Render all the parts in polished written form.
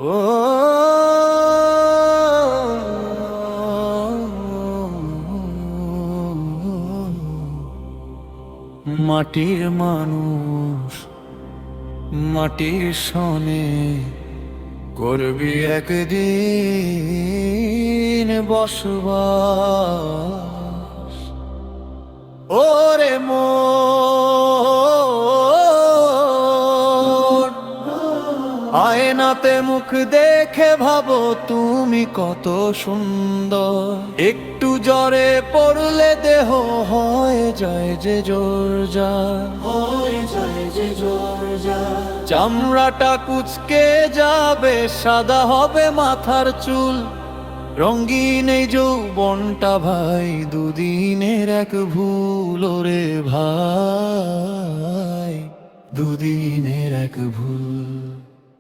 ও মাটির মানুষ মাটির সনে করবি একদিন বসবাস। ওরে মন, আয়নাতে মুখ দেখে ভাবো তুমি কত সুন্দর। একটু জ্বরে পড়লে দেহ হয়ে যায় যে জোরজার, হয়ে যায় যে জোরজার। চামড়াটা কুচকে যাবে, সাদা হবে মাথার চুল। রঙিন এই যৌবনটা ভাই দুদিনের এক ভুল। ওরে ভাই দুদিনের এক ভুল।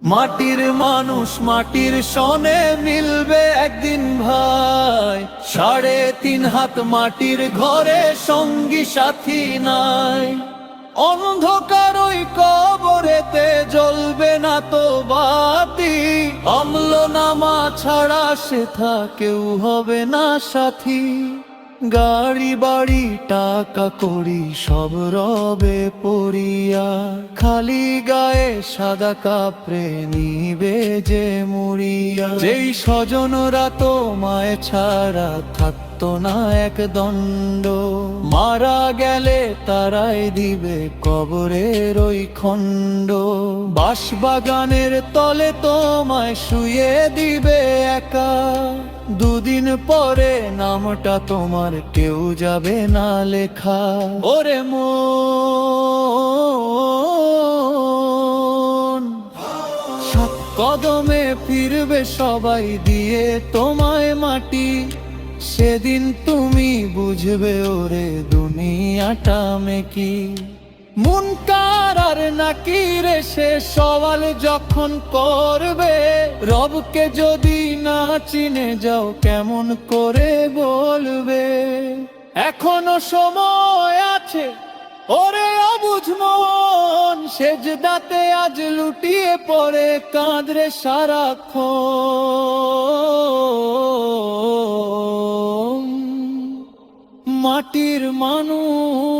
মাটির মানুষ মাটির সনে মিলবে একদিন ভাই। 3.5 হাত মাটির ঘরে সঙ্গী সাথী নাই। অন্ধকার ওই কবরেতে জ্বলবে না তো বাতি। অম্ল নামা ছাড়া সেথা কেউ হবে না সাথী। গাড়ি বাড়ি টাকা করি সব রবে পড়িয়া। খালি গায়ে সাদা কাপড়ে নিবে যে মুড়িয়া। যেই স্বজনরা তোমায় ছাড়া থাকতো না এক দণ্ড, মারা গেলে তারাই দিবে কবরের ওই খণ্ড। বাঁশবাগানের তলে তোমায় শুয়ে দিবে একা। দুদিন পরে নামটা তোমার কেউ যাবে না লেখা। ওরে মন, 7 কদমে ফিরবে সবাই দিয়ে তোমায় মাটি। সেদিন তুমি বুঝবে ওরে দুনিয়াটা মেকি। মুনকার আর নাকিরে সে সওয়াল যখন করবে, রবকে যদি না চিনে যাও কেমন করে বলবে। এখনো সময় আছে ওরে অবুঝ মন, সেজদাতে আজ লুটিয়ে পড়ে কাঁদরে সারাক্ষণ। মাটির মানুষ